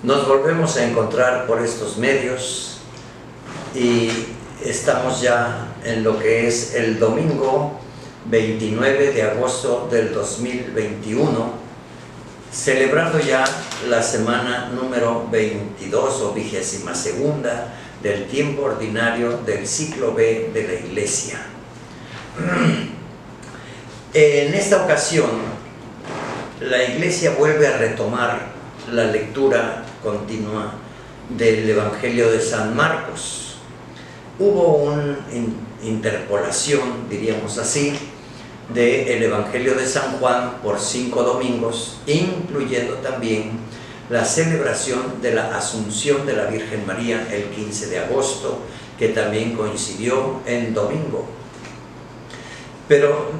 Nos volvemos a encontrar por estos medios y estamos ya en lo que es el domingo 29 de agosto del 2021, celebrando ya la semana número 22 o 22ª del tiempo ordinario del ciclo B de la Iglesia. En esta ocasión, la Iglesia vuelve a retomar la lectura continua del Evangelio de San Marcos. Hubo una interpolación, diríamos así, del Evangelio de San Juan por 5 domingos, incluyendo también la celebración de la Asunción de la Virgen María el 15 de agosto, que también coincidió en domingo. Pero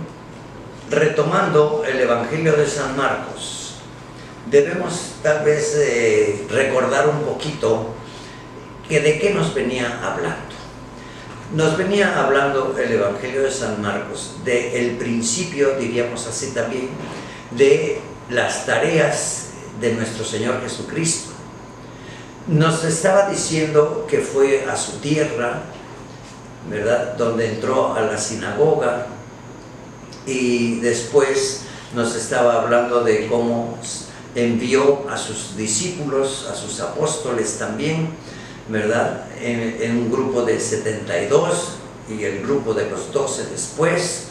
retomando el Evangelio de San Marcos, debemos tal vez recordar un poquito que de qué nos venía hablando. Nos venía hablando el Evangelio de San Marcos del principio, diríamos así también, de las tareas de nuestro Señor Jesucristo. Nos estaba diciendo que fue a su tierra, ¿verdad?, donde entró a la sinagoga, y después nos estaba hablando de cómo envió a sus discípulos, a sus apóstoles también, ¿verdad?, en un grupo de 72 y el grupo de los 12 después.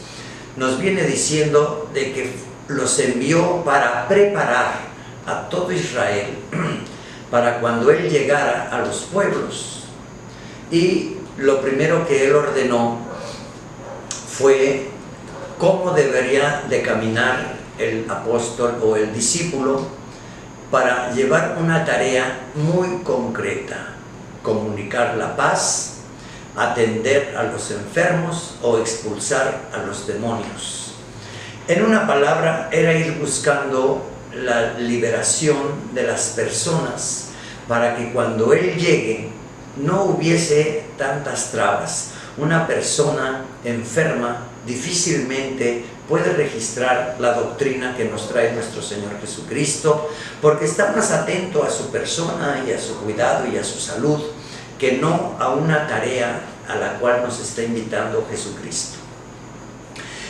Nos viene diciendo de que los envió para preparar a todo Israel para cuando Él llegara a los pueblos. Y lo primero que Él ordenó fue cómo debería de caminar el apóstol o el discípulo para llevar una tarea muy concreta: comunicar la paz, atender a los enfermos o expulsar a los demonios. En una palabra, era ir buscando la liberación de las personas para que cuando Él llegue no hubiese tantas trabas. Una persona enferma difícilmente puede registrar la doctrina que nos trae nuestro Señor Jesucristo, porque está más atento a su persona y a su cuidado y a su salud que no a una tarea a la cual nos está invitando Jesucristo.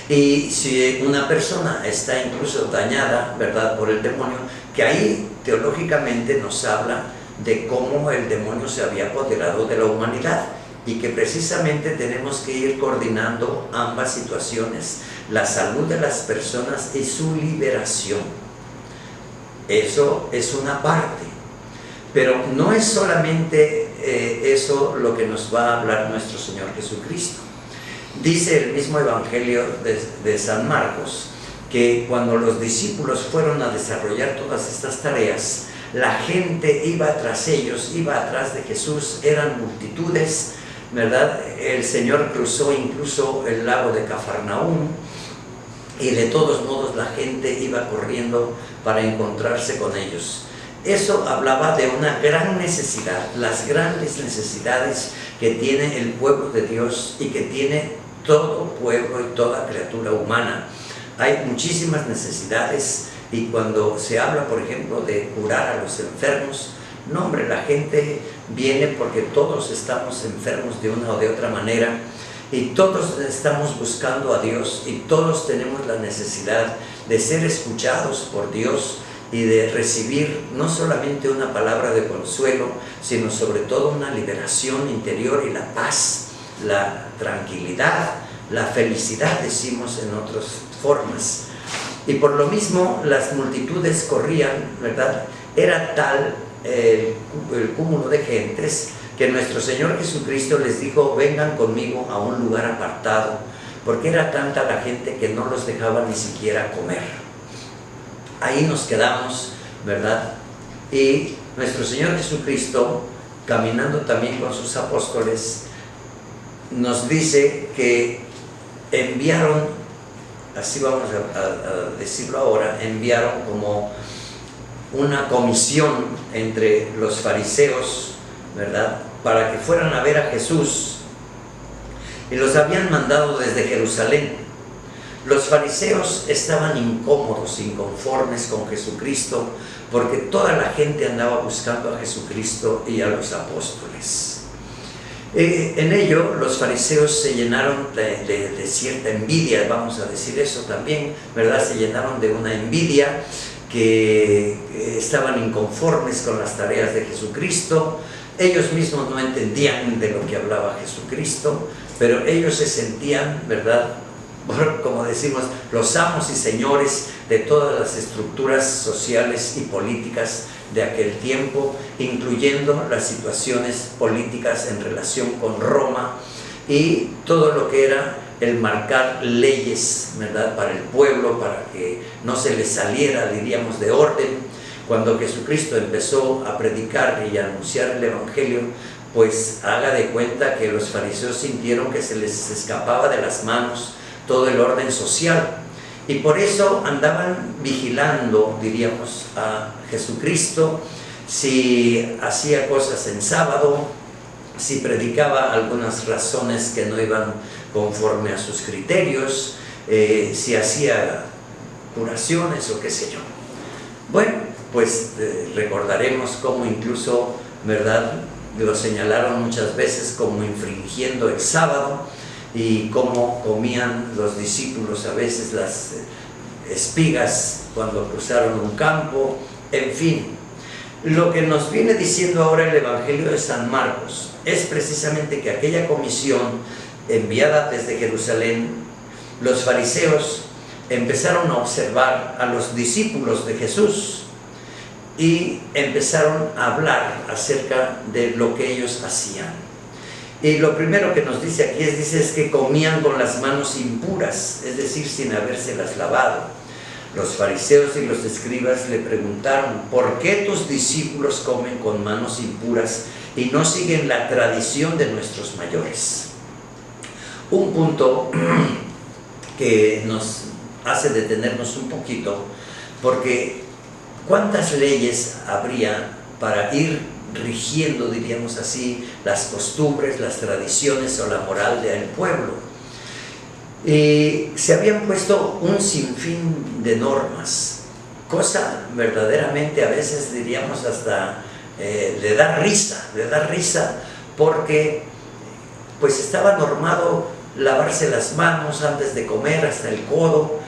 Y si una persona está incluso dañada, ¿verdad?, por el demonio, que ahí teológicamente nos habla de cómo el demonio se había apoderado de la humanidad, y que precisamente tenemos que ir coordinando ambas situaciones, la salud de las personas y su liberación. Eso es una parte, pero no es solamente eso lo que nos va a hablar nuestro Señor Jesucristo. Dice el mismo Evangelio de San Marcos que cuando los discípulos fueron a desarrollar todas estas tareas, la gente iba tras ellos, iba atrás de Jesús, eran multitudes, ¿verdad? El Señor cruzó incluso el lago de Cafarnaúm y de todos modos la gente iba corriendo para encontrarse con ellos. Eso hablaba de una gran necesidad, las grandes necesidades que tiene el pueblo de Dios y que tiene todo pueblo y toda criatura humana. Hay muchísimas necesidades, y cuando se habla, por ejemplo, de curar a los enfermos, no, hombre, la gente viene porque todos estamos enfermos de una o de otra manera, y todos estamos buscando a Dios, y todos tenemos la necesidad de ser escuchados por Dios y de recibir no solamente una palabra de consuelo, sino sobre todo una liberación interior y la paz, la tranquilidad, la felicidad, decimos en otras formas. Y por lo mismo las multitudes corrían, ¿verdad? Era tal el cúmulo de gentes que nuestro Señor Jesucristo les dijo: vengan conmigo a un lugar apartado, porque era tanta la gente que no los dejaba ni siquiera comer. Ahí nos quedamos, ¿verdad? Y nuestro Señor Jesucristo, caminando también con sus apóstoles, nos dice que enviaron, así vamos a decirlo ahora, enviaron como una comisión entre los fariseos, ¿verdad?, para que fueran a ver a Jesús, y los habían mandado desde Jerusalén. Los fariseos estaban incómodos, inconformes con Jesucristo, porque toda la gente andaba buscando a Jesucristo y a los apóstoles. En ello, los fariseos se llenaron de cierta envidia, vamos a decir eso también, ¿verdad? Se llenaron de una envidia, que estaban inconformes con las tareas de Jesucristo. Ellos mismos no entendían de lo que hablaba Jesucristo, pero ellos se sentían, ¿verdad?, como decimos, los amos y señores de todas las estructuras sociales y políticas de aquel tiempo, incluyendo las situaciones políticas en relación con Roma y todo lo que era el marcar leyes, ¿verdad?, para el pueblo, para que no se les saliera, diríamos, de orden. Cuando Jesucristo empezó a predicar y a anunciar el Evangelio, pues haga de cuenta que los fariseos sintieron que se les escapaba de las manos todo el orden social, y por eso andaban vigilando, diríamos, a Jesucristo, si hacía cosas en sábado, si predicaba algunas razones que no iban conforme a sus criterios, si hacía curaciones o qué sé yo. Bueno, pues recordaremos cómo incluso, ¿verdad?, lo señalaron muchas veces como infringiendo el sábado, y cómo comían los discípulos a veces las espigas cuando cruzaron un campo, en fin. Lo que nos viene diciendo ahora el Evangelio de San Marcos es precisamente que aquella comisión enviada desde Jerusalén, los fariseos empezaron a observar a los discípulos de Jesús y empezaron a hablar acerca de lo que ellos hacían. Y lo primero que nos dice aquí es que comían con las manos impuras, es decir, sin habérselas lavado. Los fariseos y los escribas le preguntaron: ¿por qué tus discípulos comen con manos impuras y no siguen la tradición de nuestros mayores? Un punto que nos hace detenernos un poquito, porque ¿cuántas leyes habría para ir rigiendo, diríamos así, las costumbres, las tradiciones o la moral del pueblo? Y se habían puesto un sinfín de normas, cosa verdaderamente a veces diríamos hasta le da risa, porque pues estaba normado lavarse las manos antes de comer hasta el codo,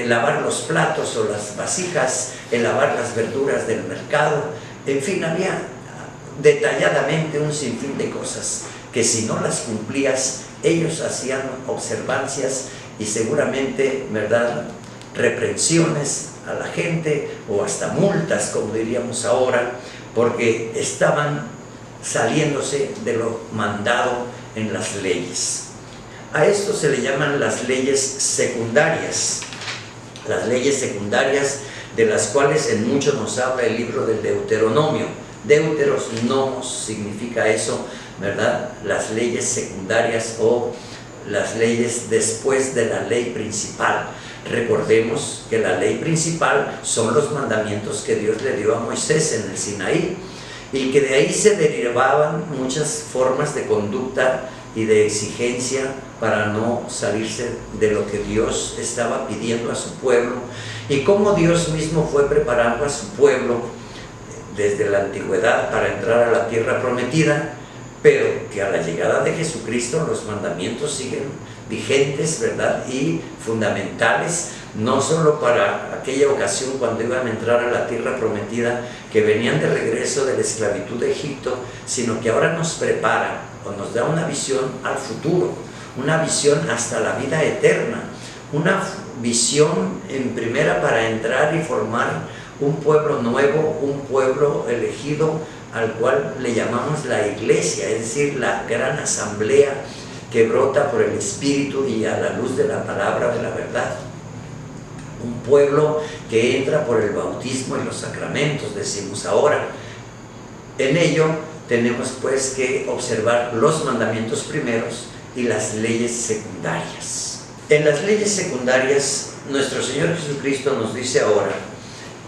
lavar los platos o las vasijas, lavar las verduras del mercado. En fin, había detalladamente un sinfín de cosas que si no las cumplías, ellos hacían observancias y seguramente, ¿verdad?, reprensiones a la gente o hasta multas, como diríamos ahora, porque estaban saliéndose de lo mandado en las leyes. A esto se le llaman las leyes secundarias. Las leyes secundarias, de las cuales en mucho nos habla el libro del Deuteronomio. Deuteros nomos significa eso, ¿verdad? Las leyes secundarias o las leyes después de la ley principal. Recordemos que la ley principal son los mandamientos que Dios le dio a Moisés en el Sinaí, y que de ahí se derivaban muchas formas de conducta y de exigencia para no salirse de lo que Dios estaba pidiendo a su pueblo, y cómo Dios mismo fue preparando a su pueblo desde la antigüedad para entrar a la tierra prometida, pero que a la llegada de Jesucristo los mandamientos siguen vigentes, ¿verdad?, y fundamentales, no solo para aquella ocasión cuando iban a entrar a la tierra prometida, que venían de regreso de la esclavitud de Egipto, sino que ahora nos prepara o nos da una visión al futuro, una visión hasta la vida eterna, una visión en primera para entrar y formar un pueblo nuevo, un pueblo elegido, al cual le llamamos la iglesia, es decir, la gran asamblea que brota por el Espíritu y a la luz de la palabra de la verdad. Un pueblo que entra por el bautismo y los sacramentos, decimos ahora. En ello tenemos pues que observar los mandamientos primeros y las leyes secundarias. En las leyes secundarias, nuestro Señor Jesucristo nos dice ahora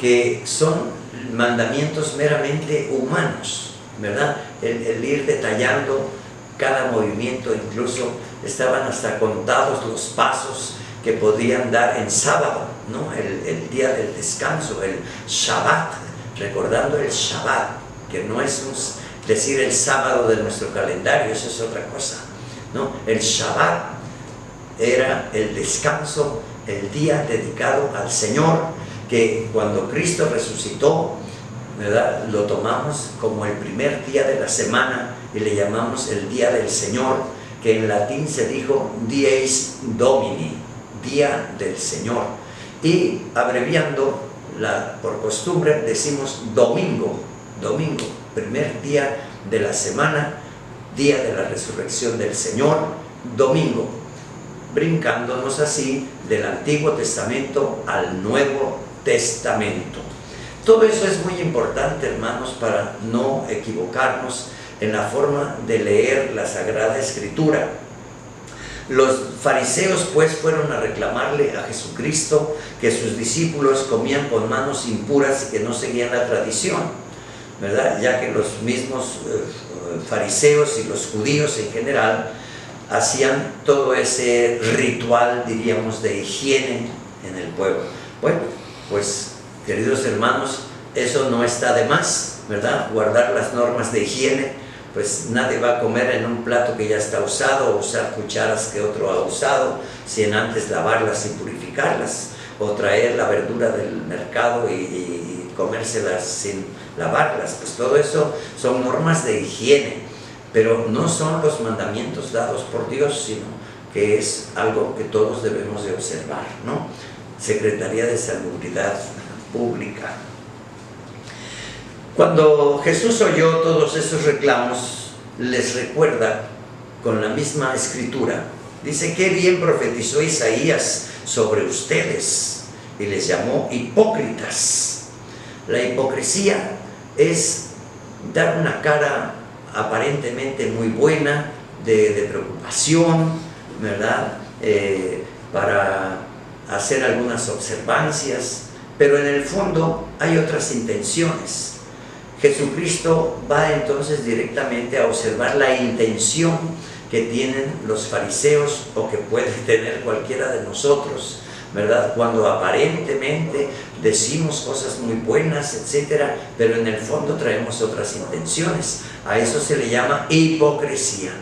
que son mandamientos meramente humanos, ¿verdad? El ir detallando cada movimiento, incluso estaban hasta contados los pasos que podían dar en sábado, ¿no? El día del descanso, el Shabbat, recordando el Shabbat, que no es decir el sábado de nuestro calendario, eso es otra cosa, ¿no? El Shabbat era el descanso, el día dedicado al Señor, que cuando Cristo resucitó, ¿verdad?, lo tomamos como el primer día de la semana y le llamamos el día del Señor, que en latín se dijo Dies Domini, día del Señor, y abreviando por costumbre decimos domingo, primer día de la semana, día de la resurrección del Señor, domingo, brincándonos así del Antiguo Testamento al Nuevo Testamento. Todo eso es muy importante, hermanos, para no equivocarnos en la forma de leer la Sagrada Escritura. Los fariseos pues fueron a reclamarle a Jesucristo que sus discípulos comían con manos impuras y que no seguían la tradición, ¿verdad? Ya que los mismos fariseos y los judíos en general hacían todo ese ritual, diríamos, de higiene en el pueblo. Bueno, pues queridos hermanos, eso no está de más, ¿verdad? Guardar las normas de higiene. Pues nadie va a comer en un plato que ya está usado, o usar cucharas que otro ha usado, sin antes lavarlas y purificarlas, o traer la verdura del mercado y comérselas sin lavarlas. Pues todo eso son normas de higiene, pero no son los mandamientos dados por Dios, sino que es algo que todos debemos de observar, ¿no? Secretaría de Salubridad Pública. Cuando Jesús oyó todos esos reclamos, les recuerda con la misma escritura. Dice: qué bien profetizó Isaías sobre ustedes, y les llamó hipócritas. La hipocresía es dar una cara aparentemente muy buena de preocupación, ¿verdad? Para hacer algunas observancias, pero en el fondo hay otras intenciones. Jesucristo va entonces directamente a observar la intención que tienen los fariseos, o que puede tener cualquiera de nosotros, ¿verdad? Cuando aparentemente decimos cosas muy buenas, etcétera, pero en el fondo traemos otras intenciones. A eso se le llama hipocresía,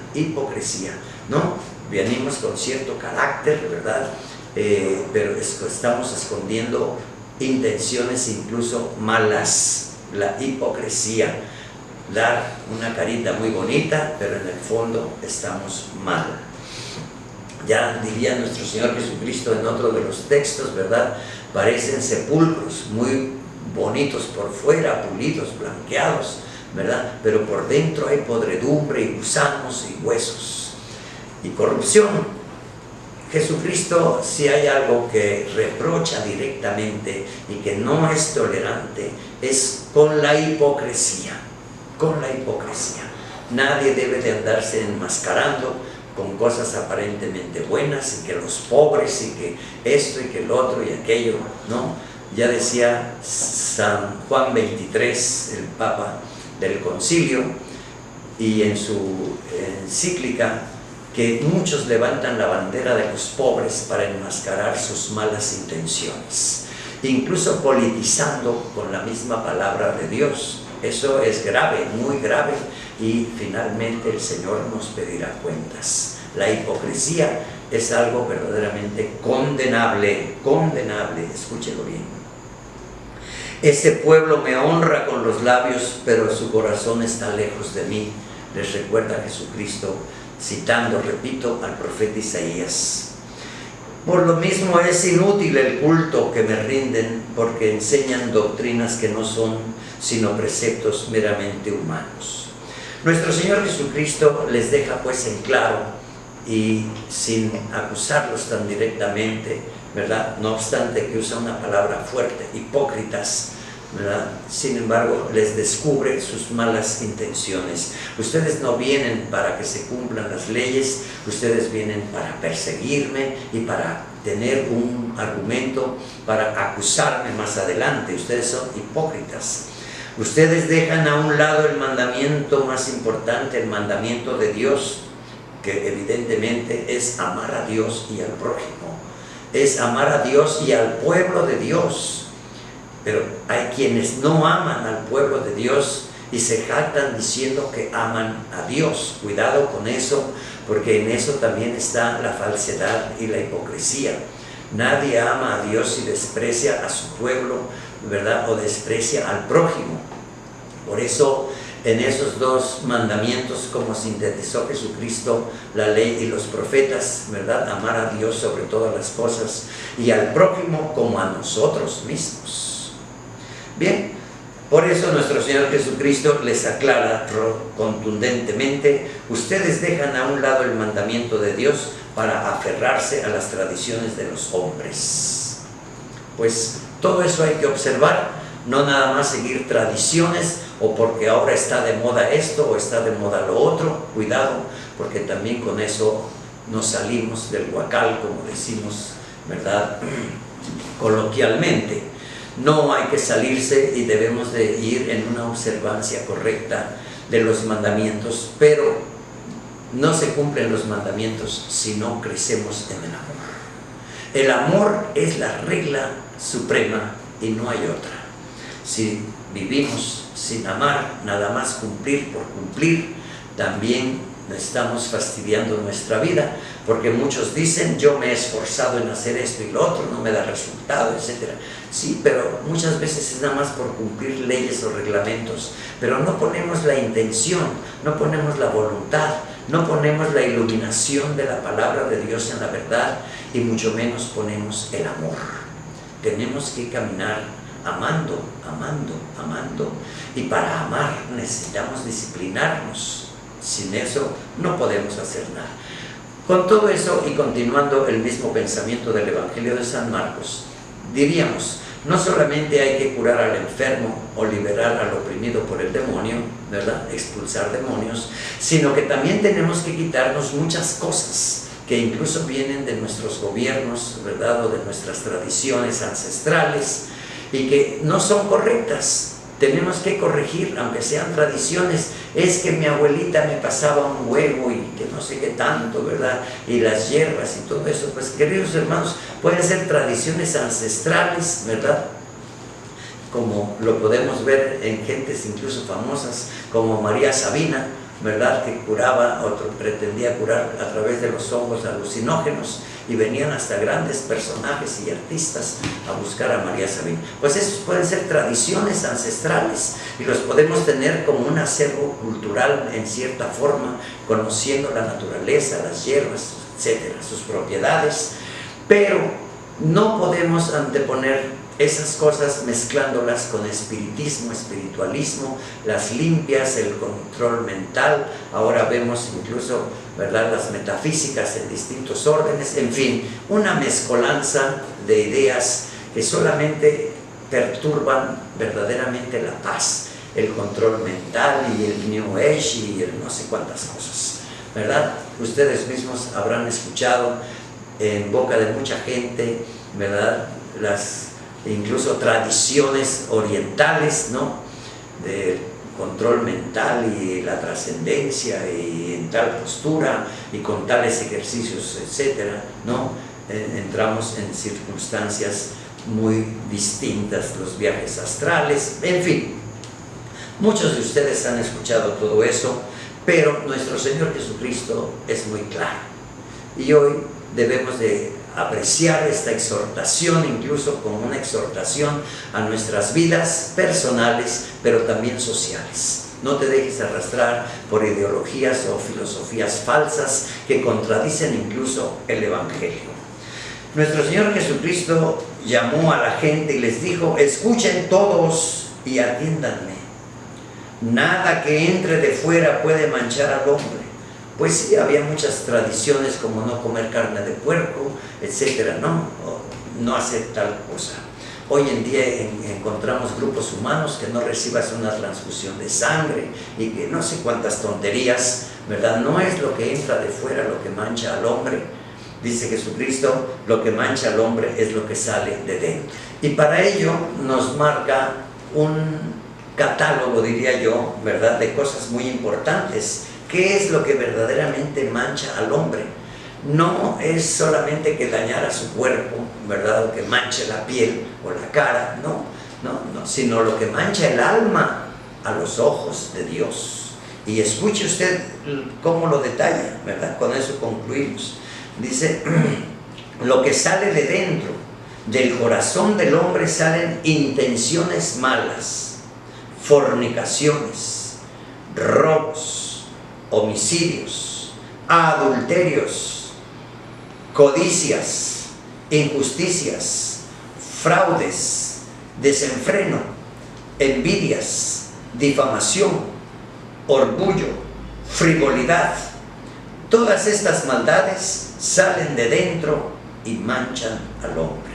¿no? Venimos con cierto carácter, ¿verdad? Pero estamos escondiendo intenciones incluso malas. La hipocresía, dar una carita muy bonita, pero en el fondo estamos mal. Ya diría nuestro Señor Jesucristo en otro de los textos, ¿verdad? Parecen sepulcros muy bonitos por fuera, pulidos, blanqueados, ¿verdad? Pero por dentro hay podredumbre y gusanos y huesos y corrupción. Jesucristo, si hay algo que reprocha directamente y que no es tolerante, es con la hipocresía. Nadie debe de andarse enmascarando con cosas aparentemente buenas, y que los pobres, y que esto y que el otro y aquello, ¿no? Ya decía San Juan XXIII, el Papa del Concilio, y en su encíclica, que muchos levantan la bandera de los pobres para enmascarar sus malas intenciones, incluso politizando con la misma palabra de Dios. Eso es grave, muy grave, y finalmente el Señor nos pedirá cuentas. La hipocresía es algo verdaderamente condenable, escúchelo bien. Este pueblo me honra con los labios, pero su corazón está lejos de mí, les recuerda Jesucristo, citando, repito, al profeta Isaías. Por lo mismo es inútil el culto que me rinden, porque enseñan doctrinas que no son sino preceptos meramente humanos. Nuestro Señor Jesucristo les deja pues en claro, y sin acusarlos tan directamente, ¿verdad? No obstante que usa una palabra fuerte, hipócritas, ¿verdad? Sin embargo, les descubre sus malas intenciones. Ustedes no vienen para que se cumplan las leyes, ustedes vienen para perseguirme y para tener un argumento para acusarme más adelante. Ustedes son hipócritas. Ustedes dejan a un lado el mandamiento más importante, el mandamiento de Dios, que evidentemente es amar a Dios y al prójimo. es amar a Dios y al pueblo de Dios. Pero hay quienes no aman al pueblo de Dios y se jactan diciendo que aman a Dios. Cuidado con eso, porque en eso también está la falsedad y la hipocresía. Nadie ama a Dios y desprecia a su pueblo, ¿verdad? O desprecia al prójimo. Por eso, en esos dos mandamientos, como sintetizó Jesucristo, la ley y los profetas, ¿verdad? Amar a Dios sobre todas las cosas y al prójimo como a nosotros mismos. Bien, por eso nuestro Señor Jesucristo les aclara contundentemente: ustedes dejan a un lado el mandamiento de Dios para aferrarse a las tradiciones de los hombres. Pues todo eso hay que observar, no nada más seguir tradiciones o porque ahora está de moda esto o está de moda lo otro. Cuidado, porque también con eso nos salimos del huacal, como decimos, ¿verdad? Coloquialmente. No hay que salirse y debemos de ir en una observancia correcta de los mandamientos, pero no se cumplen los mandamientos si no crecemos en el amor. El amor es la regla suprema y no hay otra. Si vivimos sin amar, nada más cumplir por cumplir, también estamos fastidiando nuestra vida, porque muchos dicen: yo me he esforzado en hacer esto y lo otro, no me da resultado, etc. Sí, pero muchas veces es nada más por cumplir leyes o reglamentos, pero no ponemos la intención, no ponemos la voluntad, no ponemos la iluminación de la palabra de Dios en la verdad, y mucho menos ponemos el amor. Tenemos que caminar amando, amando, amando, y para amar necesitamos disciplinarnos. Sin eso no podemos hacer nada. Con todo eso, y continuando el mismo pensamiento del Evangelio de San Marcos, diríamos: no solamente hay que curar al enfermo o liberar al oprimido por el demonio, ¿verdad? Expulsar demonios, sino que también tenemos que quitarnos muchas cosas que incluso vienen de nuestros gobiernos, ¿verdad? O de nuestras tradiciones ancestrales, y que no son correctas. Tenemos que corregir, aunque sean tradiciones. Es que mi abuelita me pasaba un huevo y que no sé qué tanto, ¿verdad? Y las hierbas y todo eso. Pues, queridos hermanos, pueden ser tradiciones ancestrales, ¿verdad? Como lo podemos ver en gentes incluso famosas, como María Sabina, ¿verdad? Que curaba o pretendía curar a través de los hongos alucinógenos, y venían hasta grandes personajes y artistas a buscar a María Sabina. Pues esos pueden ser tradiciones ancestrales y los podemos tener como un acervo cultural en cierta forma, conociendo la naturaleza, las hierbas, etcétera, sus propiedades, pero no podemos anteponer esas cosas mezclándolas con espiritismo, espiritualismo, las limpias, el control mental. Ahora vemos incluso, ¿verdad?, las metafísicas en distintos órdenes. En fin, una mezcolanza de ideas que solamente perturban verdaderamente la paz, el control mental y el New Age y el no sé cuántas cosas, ¿verdad? Ustedes mismos habrán escuchado en boca de mucha gente, ¿verdad?, las incluso tradiciones orientales, ¿no?, de control mental y la trascendencia y en tal postura y con tales ejercicios, etcétera, ¿no? Entramos en circunstancias muy distintas, los viajes astrales, en fin. Muchos de ustedes han escuchado todo eso, pero nuestro Señor Jesucristo es muy claro, y hoy debemos de apreciar esta exhortación incluso como una exhortación a nuestras vidas personales, pero también sociales. No te dejes arrastrar por ideologías o filosofías falsas que contradicen incluso el Evangelio. Nuestro Señor Jesucristo llamó a la gente y les dijo: escuchen todos y atiéndanme. Nada que entre de fuera puede manchar al hombre. Pues sí, había muchas tradiciones como no comer carne de puerco, etcétera, no hacer tal cosa. Hoy en día encontramos grupos humanos que no recibas una transfusión de sangre y que no sé cuántas tonterías, ¿verdad? No es lo que entra de fuera lo que mancha al hombre. Dice Jesucristo: lo que mancha al hombre es lo que sale de dentro. Y para ello nos marca un catálogo, diría yo, ¿verdad?, de cosas muy importantes. ¿Qué es lo que verdaderamente mancha al hombre? no es solamente que dañara su cuerpo, ¿verdad? O que manche la piel o la cara, no, sino lo que mancha el alma a los ojos de Dios. Y escuche usted cómo lo detalla, ¿verdad? Con eso concluimos. Dice, lo que sale de dentro del corazón del hombre salen intenciones malas, fornicaciones, robos, homicidios, adulterios, codicias, injusticias, fraudes, desenfreno, envidias, difamación, orgullo, frivolidad. Todas estas maldades salen de dentro y manchan al hombre.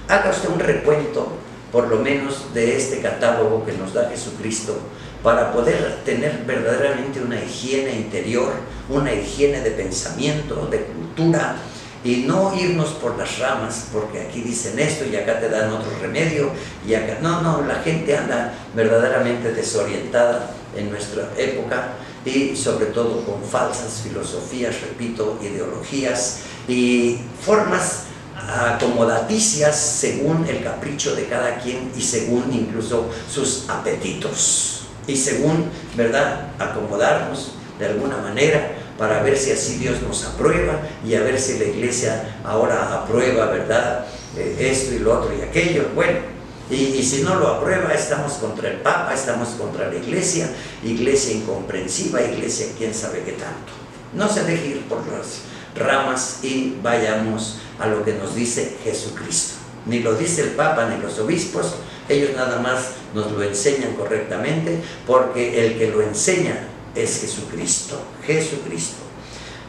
Haga usted un recuento, por lo menos, de este catálogo que nos da Jesucristo, para poder tener verdaderamente una higiene interior, una higiene de pensamiento, de cultura, y no irnos por las ramas, porque aquí dicen esto y acá te dan otro remedio, y acá no, la gente anda verdaderamente desorientada en nuestra época, y sobre todo con falsas filosofías, repito, ideologías y formas acomodaticias según el capricho de cada quien y según incluso sus apetitos, y según, ¿verdad?, acomodarnos de alguna manera para ver si así Dios nos aprueba, y a ver si la iglesia ahora aprueba, ¿verdad?, esto y lo otro y aquello. Bueno, y si no lo aprueba, estamos contra el Papa, estamos contra la iglesia incomprensiva, iglesia quién sabe qué tanto. No se deje ir por las ramas y vayamos a lo que nos dice Jesucristo. Ni lo dice el Papa ni los obispos, ellos nada más nos lo enseñan correctamente, porque el que lo enseña es Jesucristo,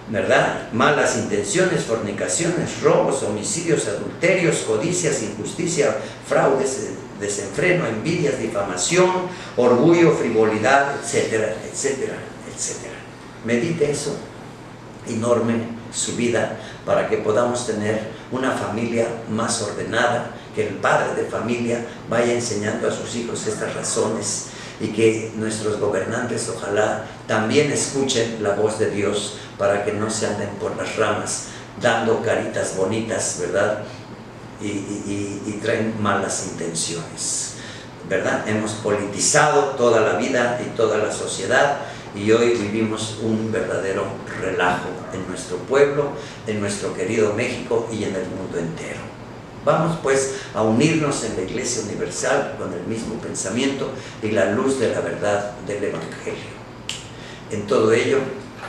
¿verdad? Malas intenciones, fornicaciones, robos, homicidios, adulterios, codicias, injusticia, fraudes, desenfreno, envidias, difamación, orgullo, frivolidad, etcétera, etcétera, etcétera. Medite eso, enorme su vida, para que podamos tener una familia más ordenada, que el padre de familia vaya enseñando a sus hijos estas razones, y que nuestros gobernantes ojalá también escuchen la voz de Dios, para que no se anden por las ramas dando caritas bonitas, ¿verdad?, y traen malas intenciones, ¿verdad? Hemos politizado toda la vida y toda la sociedad, y hoy vivimos un verdadero relajo en nuestro pueblo, en nuestro querido México y en el mundo entero. Vamos pues a unirnos en la Iglesia Universal con el mismo pensamiento y la luz de la verdad del Evangelio. En todo ello,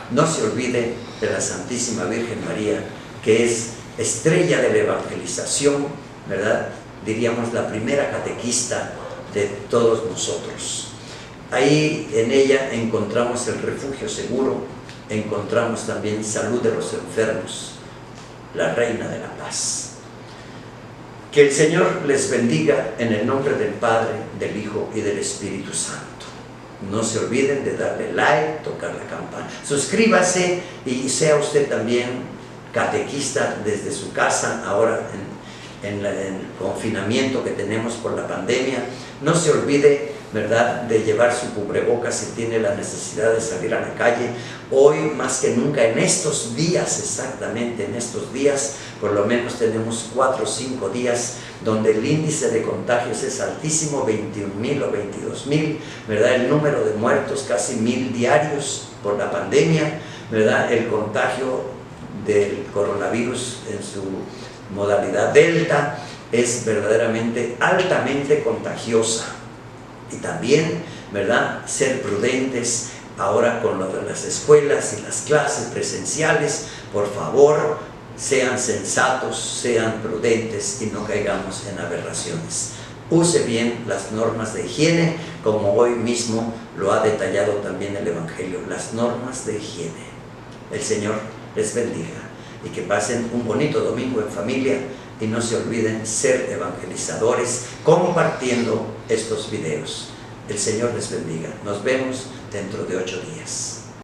no se olvide de la Santísima Virgen María, que es estrella de la evangelización, ¿verdad? Diríamos la primera catequista de todos nosotros. Ahí en ella encontramos el refugio seguro, encontramos también salud de los enfermos, la Reina de la Paz. Que el Señor les bendiga en el nombre del Padre, del Hijo y del Espíritu Santo. No se olviden de darle like, tocar la campana, suscríbase y sea usted también catequista desde su casa, ahora en el confinamiento que tenemos por la pandemia. No se olvide, ¿verdad?, de llevar su cubrebocas si tiene la necesidad de salir a la calle. Hoy más que nunca, en estos días, exactamente en estos días, por lo menos tenemos 4 o 5 días donde el índice de contagios es altísimo, 21,000 o 22,000, ¿verdad? El número de muertos, casi 1,000 diarios por la pandemia, ¿verdad? El contagio del coronavirus en su modalidad Delta es verdaderamente altamente contagiosa. Y también, ¿verdad?, ser prudentes ahora con lo de las escuelas y las clases presenciales. Por favor, sean sensatos, sean prudentes y no caigamos en aberraciones. Use bien las normas de higiene, como hoy mismo lo ha detallado también el Evangelio, las normas de higiene. El Señor les bendiga y que pasen un bonito domingo en familia, y no se olviden ser evangelizadores compartiendo estos videos. El Señor les bendiga. Nos vemos dentro de 8 días.